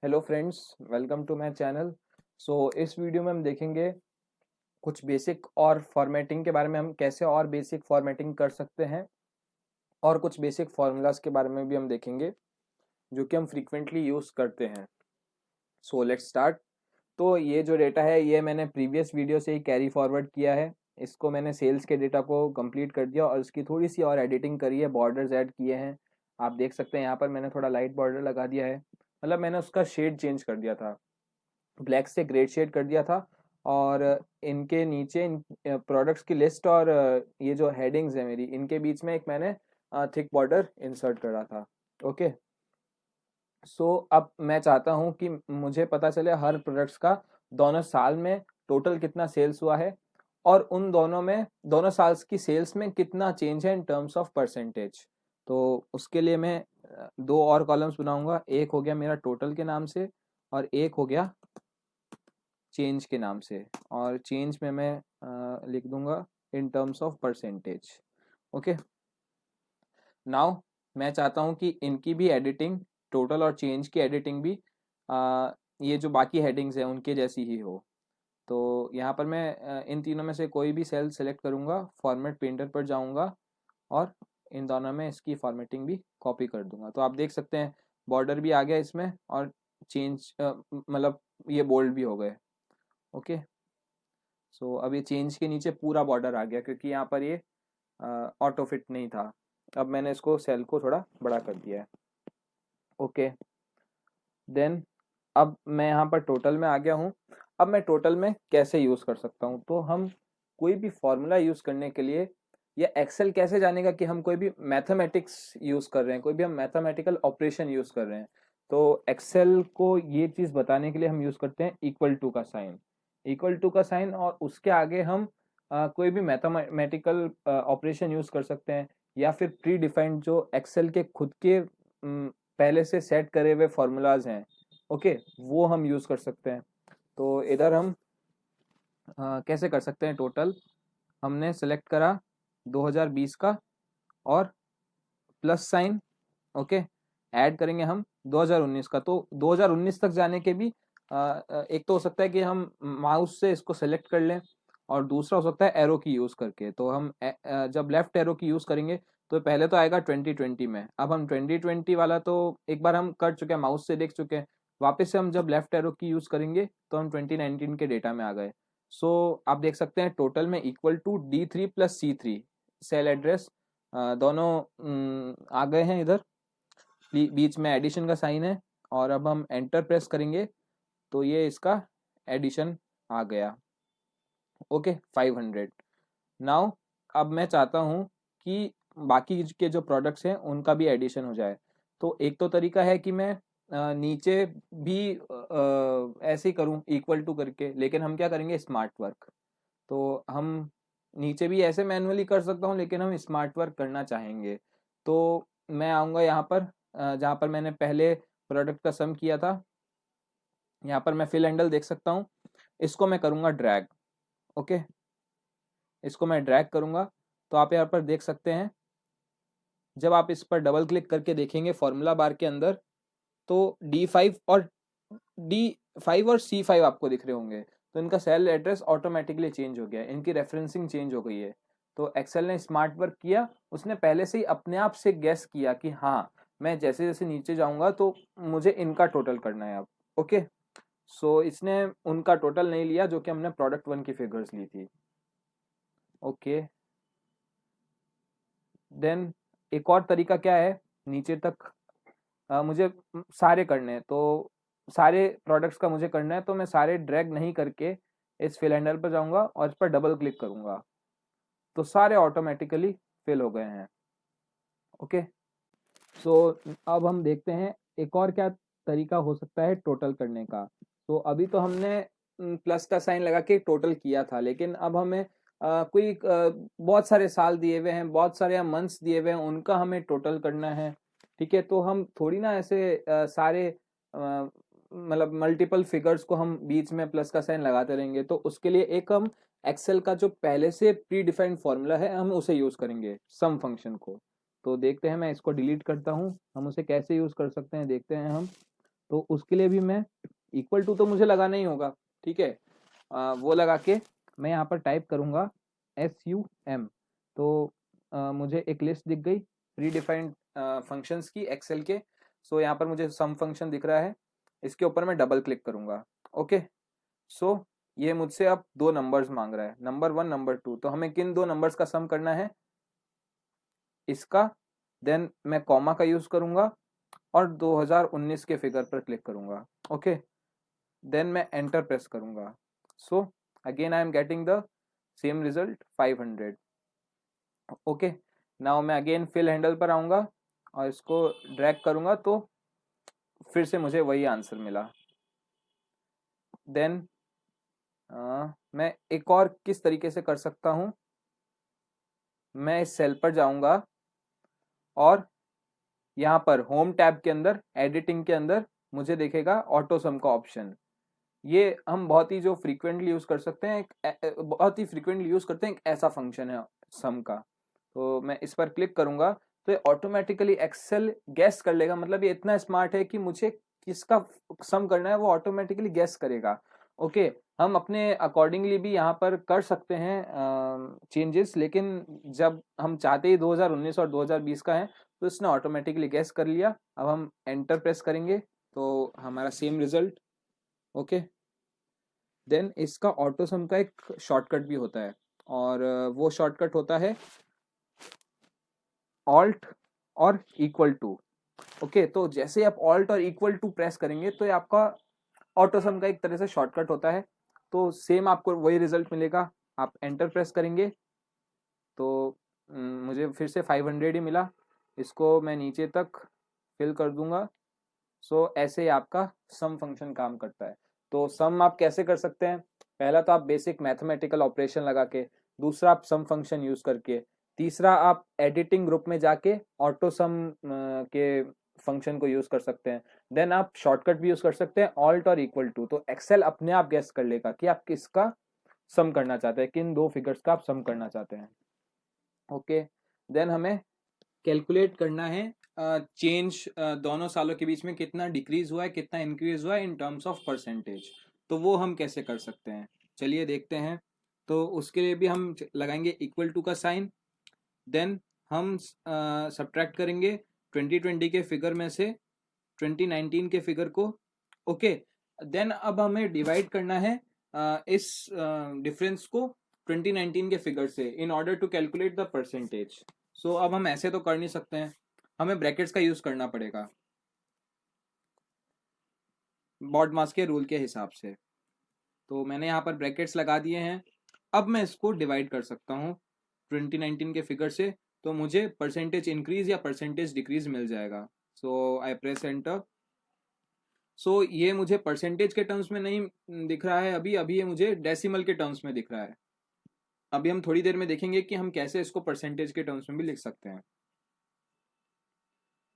Hello friends, welcome to my channel. इस video में हम देखेंगे कुछ बेसिक और फॉर्मेटिंग के बारे में, हम कैसे और बेसिक फॉर्मेटिंग कर सकते हैं, और कुछ बेसिक फार्मूलाज के बारे में भी हम देखेंगे जो कि हम फ्रीक्वेंटली यूज़ करते हैं। Let's start. तो ये जो डेटा है ये मैंने प्रीवियस वीडियो से ही कैरी फॉरवर्ड किया है। इसको मैंने सेल्स के डेटा को कंप्लीट कर दिया और इसकी थोड़ी सी और एडिटिंग करी है, बॉर्डर्स ऐड किए हैं। आप देख सकते हैं यहाँ पर मैंने थोड़ा लाइट बॉर्डर लगा दिया है, मतलब मैंने उसका शेड चेंज कर दिया था, ब्लैक से ग्रे शेड कर दिया था। और इनके नीचे इन प्रोडक्ट्स की लिस्ट और ये जो हेडिंग्स है मेरी, इनके बीच में एक मैंने थिक बॉर्डर इंसर्ट करा था। ओके। अब मैं चाहता हूँ कि मुझे पता चले हर प्रोडक्ट्स का दोनों साल में टोटल कितना सेल्स हुआ है, और उन दोनों में, दोनों साल्स की सेल्स में कितना चेंज है इन टर्म्स ऑफ परसेंटेज। तो उसके लिए मैं दो और कॉलम्स बनाऊंगा। एक हो गया मेरा टोटल के नाम से, और एक हो गया चेंज के नाम से। और चेंज में मैं लिख दूंगा in terms of percentage. Okay. Now मैं चाहता हूँ कि इनकी भी एडिटिंग, टोटल और चेंज की एडिटिंग भी ये जो बाकी हेडिंग्स हैं उनके जैसी ही हो। तो यहाँ पर मैं इन तीनों में से कोई भी सेल सेलेक्ट करूँगा, फॉर्मेट पेंटर पर जाऊँगा और इन दोनों में इसकी फॉर्मेटिंग भी कॉपी कर दूंगा। तो आप देख सकते हैं बॉर्डर भी आ गया इसमें, और चेंज मतलब ये बोल्ड भी हो गए। ओके। अब ये चेंज के नीचे पूरा बॉर्डर आ गया क्योंकि यहाँ पर ये ऑटो फिट नहीं था। अब मैंने इसको सेल को थोड़ा बड़ा कर दिया है। ओके। देन अब मैं यहाँ पर टोटल में आ गया हूँ। अब मैं टोटल में कैसे यूज़ कर सकता हूँ, तो हम कोई भी फॉर्मूला यूज़ करने के लिए, या एक्सेल कैसे जानेगा कि हम कोई भी मैथमेटिक्स यूज़ कर रहे हैं, कोई भी हम मैथमेटिकल ऑपरेशन यूज़ कर रहे हैं, तो एक्सेल को ये चीज़ बताने के लिए हम यूज़ करते हैं इक्वल टू का साइन। इक्वल टू का साइन, और उसके आगे हम कोई भी मैथमेटिकल ऑपरेशन यूज़ कर सकते हैं, या फिर प्री डिफाइंड जो एक्सेल के खुद के पहले से सेट करे हुए फॉर्मूलाज हैं, ओके, वो हम यूज़ कर सकते हैं। तो इधर हम कैसे कर सकते हैं। टोटल हमने सेलेक्ट करा 2020 का, और प्लस साइन, ओके, ऐड करेंगे हम 2019 का। तो 2019 तक जाने के भी एक तो हो सकता है कि हम माउस से इसको सेलेक्ट कर लें, और दूसरा हो सकता है एरो की यूज़ करके। तो हम जब लेफ्ट एरो की यूज़ करेंगे तो पहले तो आएगा 2020 में। अब हम 2020 वाला तो एक बार हम कर चुके हैं, माउस से देख चुके हैं। वापस से हम जब लेफ्ट एरो की यूज़ करेंगे तो हम 2019 के डेटा में आ गए। आप देख सकते हैं टोटल में equal to D3 plus C3 cell address दोनों आ गए हैं इधर। बीच में एडिशन का साइन है, और अब हम एंटर प्रेस करेंगे तो ये इसका एडिशन आ गया। ओके, 500। नाउ अब मैं चाहता हूँ कि बाकी के जो प्रोडक्ट्स हैं उनका भी एडिशन हो जाए। तो एक तो तरीका है कि मैं नीचे भी ऐसे ही करूँ इक्वल टू करके, लेकिन हम क्या करेंगे, स्मार्ट वर्क। तो हम नीचे भी ऐसे मैनुअली कर सकता हूँ, लेकिन हम स्मार्ट वर्क करना चाहेंगे। तो मैं आऊँगा यहाँ पर जहाँ पर मैंने पहले प्रोडक्ट का सम किया था। यहाँ पर मैं फिल हैंडल देख सकता हूँ, इसको मैं करूँगा ड्रैग। ओके, इसको मैं ड्रैग करूँगा। तो आप यहाँ पर देख सकते हैं, जब आप इस पर डबल क्लिक करके देखेंगे फॉर्मूला बार के अंदर, तो D5 और C5 आपको दिख रहे होंगे। तो इनका सेल एड्रेस ऑटोमेटिकली चेंज हो गया है, इनकी रेफरेंसिंग चेंज हो गई है। तो एक्सेल ने स्मार्ट वर्क किया, उसने पहले से ही अपने आप से गेस किया कि हाँ, मैं जैसे जैसे नीचे जाऊंगा तो मुझे इनका टोटल करना है अब। ओके। इसने उनका टोटल नहीं लिया जो कि हमने प्रोडक्ट 1 की फिगर्स ली थी। ओके। देन एक और तरीका क्या है, नीचे तक मुझे सारे करने हैं, तो सारे प्रोडक्ट्स का मुझे करना है, तो मैं सारे ड्रैग नहीं करके इस फिल हैंडल पर जाऊंगा और इस पर डबल क्लिक करूंगा, तो सारे ऑटोमेटिकली फिल हो गए हैं। ओके। सो अब हम देखते हैं एक और क्या तरीका हो सकता है टोटल करने का। तो अभी तो हमने प्लस का साइन लगा के टोटल किया था, लेकिन अब हमें बहुत सारे साल दिए हुए हैं, बहुत सारे मंथ्स दिए हुए हैं, उनका हमें टोटल करना है। ठीक है, तो हम थोड़ी ना ऐसे सारे मतलब मल्टीपल फिगर्स को हम बीच में प्लस का साइन लगाते रहेंगे। तो उसके लिए एक हम एक्सेल का जो पहले से प्री डिफाइंड फॉर्मूला है हम उसे यूज करेंगे, सम फंक्शन को। तो देखते हैं, मैं इसको डिलीट करता हूँ, हम उसे कैसे यूज कर सकते हैं देखते हैं हम। तो उसके लिए भी मैं इक्वल टू तो मुझे लगाना ही होगा, ठीक है। वो लगा के मैं यहाँ पर टाइप करूँगा SUM। तो मुझे एक लिस्ट दिख गई प्री डिफाइंड फंक्शंस की एक्सेल के। सो यहाँ पर मुझे सम फंक्शन दिख रहा है, इसके ऊपर मैं डबल क्लिक करूँगा। ओके, सो ये मुझसे अब दो नंबर्स मांग रहा है, नंबर 1 नंबर 2। तो हमें किन दो नंबर्स का सम करना है, इसका। देन मैं कॉमा का यूज करूंगा और 2019 के फिगर पर क्लिक करूंगा। ओके, देन मैं एंटर प्रेस करूंगा। So again I am getting the same result 500। Okay, now मैं अगेन फिल हैंडल पर आऊंगा और इसको ड्रैग करूंगा तो फिर से मुझे वही आंसर मिला। देन मैं एक और किस तरीके से कर सकता हूं, मैं इस सेल पर जाऊंगा और यहाँ पर होम टैब के अंदर एडिटिंग के अंदर मुझे दिखेगा ऑटो सम का ऑप्शन। ये हम बहुत ही जो फ्रीक्वेंटली यूज कर सकते हैं, बहुत ही फ्रीक्वेंटली यूज करते हैं, एक ऐसा फंक्शन है सम का। तो मैं इस पर क्लिक करूंगा तो ये ऑटोमेटिकली एक्सेल गैस कर लेगा। मतलब ये इतना स्मार्ट है कि मुझे किसका सम करना है वो ऑटोमेटिकली गैस करेगा। ओके, हम अपने अकॉर्डिंगली भी यहाँ पर कर सकते हैं चेंजेस, लेकिन जब हम चाहते ही 2019 और 2020 का है तो इसने ऑटोमेटिकली गैस कर लिया। अब हम एंटर प्रेस करेंगे तो हमारा सेम रिजल्ट। ओके, देन इसका ऑटो सम का एक शॉर्टकट भी होता है और वो शॉर्टकट होता है ऑल्ट और इक्वल टू। ओके, तो जैसे आप ऑल्ट और इक्वल टू प्रेस करेंगे तो ये आपका ऑटो सम का एक तरह से शॉर्टकट होता है। तो सेम आपको वही रिजल्ट मिलेगा। आप एंटर प्रेस करेंगे तो मुझे फिर से 500 ही मिला। इसको मैं नीचे तक फिल कर दूंगा। सो ऐसे ही आपका सम फंक्शन काम करता है। तो सम आप कैसे कर सकते हैं, पहला तो आप बेसिक मैथमेटिकल ऑपरेशन लगा के, दूसरा आप सम फंक्शन यूज करके, तीसरा आप एडिटिंग ग्रुप में जाके ऑटो सम के फंक्शन को यूज कर सकते हैं। देन आप शॉर्टकट भी यूज कर सकते हैं ऑल्ट और इक्वल टू। तो एक्सेल अपने आप गेस कर लेगा कि आप किसका सम करना चाहते हैं, किन दो फिगर्स का आप सम करना चाहते हैं। ओके, देन हमें कैलकुलेट करना है चेंज दोनों सालों के बीच में कितना डिक्रीज हुआ है, कितना इंक्रीज हुआ है इन टर्म्स ऑफ परसेंटेज। तो वो हम कैसे कर सकते हैं, चलिए देखते हैं। तो उसके लिए भी हम लगाएंगे इक्वल टू का साइन। देन हम सब्ट्रैक्ट करेंगे 2020 के फिगर में से 2019 के फिगर को। ओके, देन अब हमें डिवाइड करना है इस डिफरेंस को 2019 के फिगर से in order to calculate the percentage. So अब हम ऐसे तो कर नहीं सकते हैं, हमें ब्रैकेट्स का यूज करना पड़ेगा बॉड मास के रूल के हिसाब से। तो मैंने यहाँ पर ब्रैकेट्स लगा दिए हैं। अब मैं इसको डिवाइड कर सकता हूँ 2019 के फिगर से, तो मुझे परसेंटेज इंक्रीज या परसेंटेज डिक्रीज मिल जाएगा। सो आई प्रेस एंटर। सो ये मुझे परसेंटेज के टर्म्स में नहीं दिख रहा है अभी अभी ये मुझे डेसिमल के टर्म्स में दिख रहा है। अभी हम थोड़ी देर में देखेंगे कि हम कैसे इसको परसेंटेज के टर्म्स में भी लिख सकते हैं।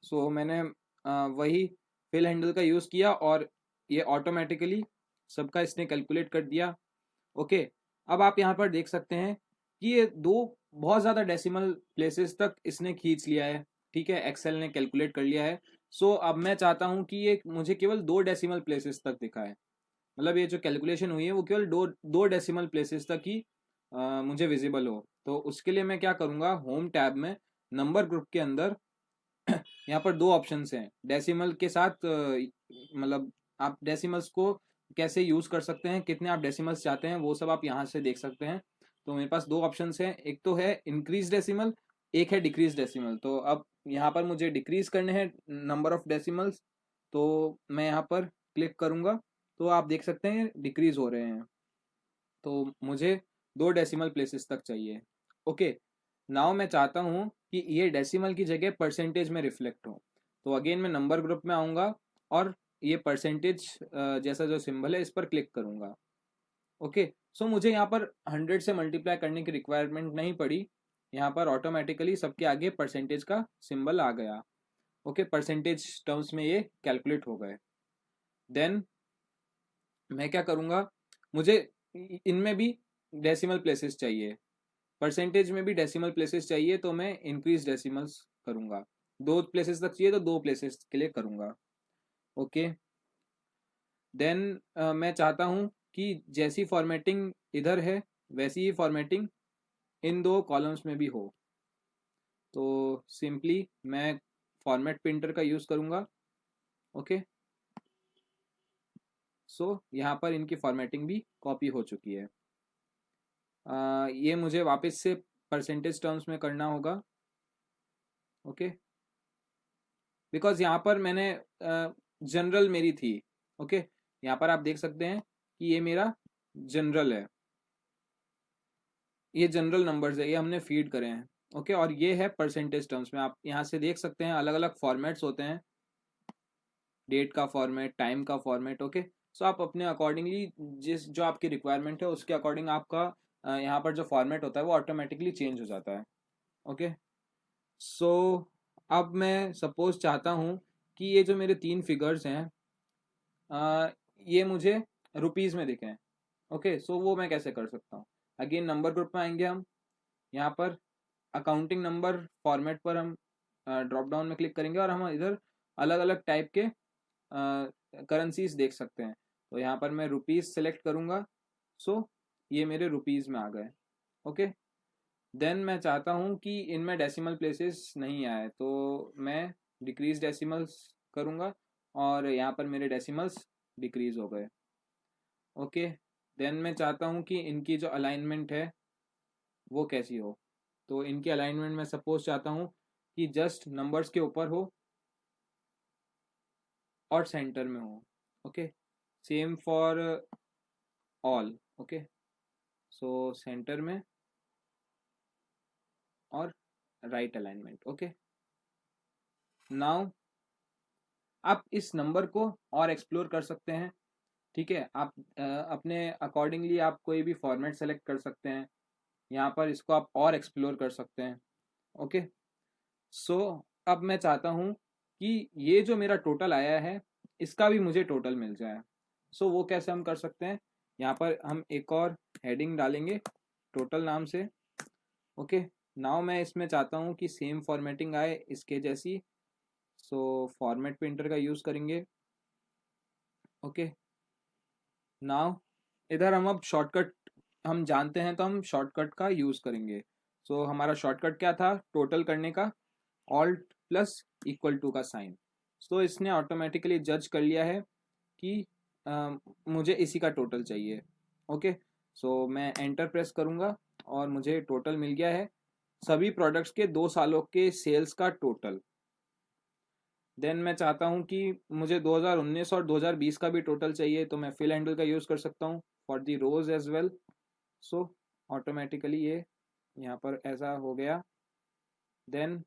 सो मैंने वही फिल हैंडल का यूज़ किया और ये ऑटोमेटिकली सबका इसने कैलकुलेट कर दिया। ओके, अब आप यहाँ पर देख सकते हैं कि ये दो बहुत ज़्यादा डेसिमल प्लेसेस तक इसने खींच लिया है। ठीक है, एक्सेल ने कैलकुलेट कर लिया है। सो अब मैं चाहता हूँ कि ये मुझे केवल दो डेसिमल प्लेसेस तक दिखाए। मतलब ये जो कैलकुलेशन हुई है वो केवल दो डेसिमल प्लेसेस तक ही मुझे विजिबल हो। तो उसके लिए मैं क्या करूँगा, होम टैब में नंबर ग्रुप के अंदर यहाँ पर दो ऑप्शंस हैं डेसिमल के साथ। मतलब आप डेसिमल्स को कैसे यूज कर सकते हैं, कितने आप डेसिमल्स चाहते हैं, वो सब आप यहाँ से देख सकते हैं। तो मेरे पास दो ऑप्शंस हैं, एक तो है इंक्रीज डेसिमल, एक है डिक्रीज डेसिमल। तो अब यहाँ पर मुझे डिक्रीज करने हैं नंबर ऑफ डेसिमल्स, तो मैं यहाँ पर क्लिक करूँगा तो आप देख सकते हैं डिक्रीज हो रहे हैं। तो मुझे दो डेसिमल प्लेसेस तक चाहिए। ओके, नाउ मैं चाहता हूँ कि ये डेसिमल की जगह परसेंटेज में रिफ्लेक्ट हो। तो अगेन मैं नंबर ग्रुप में आऊँगा और ये परसेंटेज जैसा जो सिंबल है इस पर क्लिक करूँगा। ओके, सो मुझे यहाँ पर 100 से मल्टीप्लाई करने की रिक्वायरमेंट नहीं पड़ी। यहाँ पर ऑटोमेटिकली सबके आगे परसेंटेज का सिंबल आ गया। ओके, परसेंटेज टर्म्स में ये कैलकुलेट हो गए। देन मैं क्या करूँगा, मुझे इनमें भी डेसिमल प्लेसेस चाहिए, परसेंटेज में भी डेसिमल प्लेसेस चाहिए, तो मैं इंक्रीज डेसिमल्स करूँगा। दो प्लेसेस तक चाहिए तो दो प्लेसेस के लिए करूँगा। ओके, देन मैं चाहता हूँ कि जैसी फॉर्मेटिंग इधर है वैसी ही फॉर्मेटिंग इन दो कॉलम्स में भी हो। तो सिंपली मैं फॉर्मेट प्रिंटर का यूज़ करूँगा। ओके, सो यहाँ पर इनकी फॉर्मेटिंग भी कॉपी हो चुकी है। ये मुझे वापस से परसेंटेज टर्म्स में करना होगा। ओके, बिकॉज यहाँ पर मैंने जनरल मेरी थी। ओके, यहाँ पर आप देख सकते हैं कि ये मेरा जनरल है, ये जनरल नंबर्स है, ये हमने फीड करे हैं। ओके, और ये है परसेंटेज टर्म्स में। आप यहाँ से देख सकते हैं अलग अलग फॉर्मेट्स होते हैं, डेट का फॉर्मेट, टाइम का फॉर्मेट। ओके, सो आप अपने अकॉर्डिंगली जिस जो आपकी रिक्वायरमेंट है उसके अकॉर्डिंग आपका यहाँ पर जो फॉर्मेट होता है वो ऑटोमेटिकली चेंज हो जाता है। ओके, सो अब मैं सपोज चाहता हूँ कि ये जो मेरे 3 फिगर्स हैं ये मुझे रुपीज़ में दिखें। ओके, सो वो मैं कैसे कर सकता हूँ? अगेन नंबर ग्रुप में आएंगे हम, यहाँ पर अकाउंटिंग नंबर फॉर्मेट पर हम ड्रॉप डाउन में क्लिक करेंगे और हम इधर अलग अलग टाइप के करेंसीज देख सकते हैं। तो यहाँ पर मैं रुपीज़ सेलेक्ट करूँगा। सो ये मेरे रुपीज़ में आ गए। ओके, देन मैं चाहता हूँ कि इनमें डेसिमल प्लेसेस नहीं आए, तो मैं डिक्रीज डेसिमल्स करूँगा और यहाँ पर मेरे डेसिमल्स डिक्रीज हो गए। ओके, देन मैं चाहता हूँ कि इनकी जो अलाइनमेंट है वो कैसी हो। तो इनकी अलाइनमेंट मैं सपोज चाहता हूँ कि जस्ट नंबर्स के ऊपर हो और सेंटर में हो। Okay, same for all. Okay, so centre में और राइट अलाइनमेंट। ओके, नाउ आप इस नंबर को और एक्सप्लोर कर सकते हैं। ठीक है, आप अपने अकॉर्डिंगली आप कोई भी फॉर्मेट सेलेक्ट कर सकते हैं, यहाँ पर इसको आप और एक्सप्लोर कर सकते हैं। ओके, सो अब मैं चाहता हूँ कि ये जो मेरा टोटल आया है इसका भी मुझे टोटल मिल जाए। सो वो कैसे हम कर सकते हैं? यहाँ पर हम एक और हेडिंग डालेंगे टोटल नाम से। ओके, नाउ मैं इसमें चाहता हूँ कि सेम फॉर्मेटिंग आए इसके जैसी। सो फॉर्मेट प्रिंटर का यूज़ करेंगे। ओके, नाउ इधर हम अब शॉर्टकट हम जानते हैं तो हम शॉर्टकट का यूज़ करेंगे। सो हमारा शॉर्टकट क्या था टोटल करने का? ऑल्ट प्लस इक्वल टू का साइन। सो इसने ऑटोमेटिकली जज कर लिया है कि मुझे इसी का टोटल चाहिए। ओके, सो मैं एंटर प्रेस करूँगा और मुझे टोटल मिल गया है, सभी प्रोडक्ट्स के 2 सालों के सेल्स का टोटल। देन मैं चाहता हूँ कि मुझे 2019 और 2020 का भी टोटल चाहिए, तो मैं फिल हैंडल का यूज़ कर सकता हूँ for the rows as well. So automatically ये यहाँ पर ऐसा हो गया। देन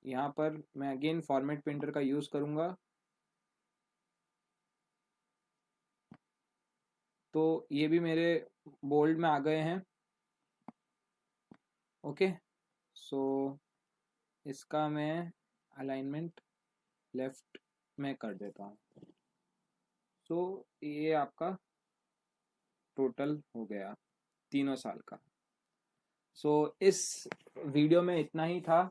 यहाँ पर मैं अगेन फॉर्मेट प्रिंटर का यूज़ करूँगा, तो ये भी मेरे बोल्ड में आ गए हैं। ओके, सो इसका मैं अलाइनमेंट लेफ्ट में कर देता हूँ। सो ये आपका टोटल हो गया 3 साल का। सो इस वीडियो में इतना ही था।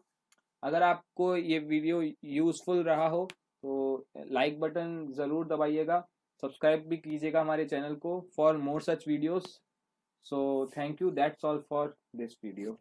अगर आपको ये वीडियो यूज़फुल रहा हो तो लाइक बटन ज़रूर दबाइएगा, सब्सक्राइब भी कीजिएगा हमारे चैनल को for more such videos. So thank you, that's all for this video.